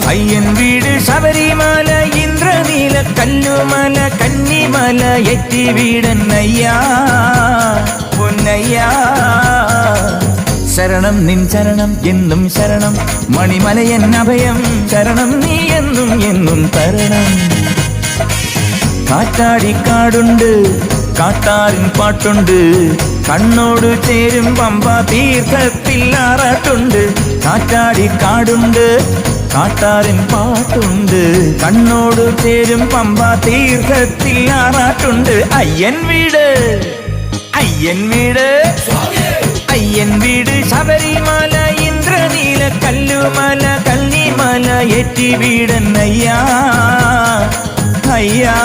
അയ്യൻ വീട് ശബരിമല ഇന്ദ്രനീല കല്ലുമല കന്നിമല എറ്റി വീടന്നയ്യാ പൊന്നയ്യാ ശരണം നിൻ ശരണം എന്നും ശരണം മണിമലയൻ അഭയം ശരണം നീ എന്നും എന്നും തരണം കാറ്റാടിക്കാടുണ്ട് കാട്ടാറിൻ പാട്ടുണ്ട് കണ്ണോട് ചേരും പമ്പ തീർത്ഥത്തിൽ ആറാട്ടുണ്ട് കാറ്റാടിക്കാടുണ്ട് കാട്ടാറിൻ പാട്ടുണ്ട് കണ്ണോട് ചേരും പമ്പ തീർത്ഥത്തിൽ ആറാട്ടുണ്ട് അയ്യൻ വീട് അയ്യൻ വീട് അയ്യൻ വീട് ശബരിമല ഇന്ദ്രനീല കല്ലുമല കന്നിമല എറ്റി വീടന്നയ്യാ അയ്യാ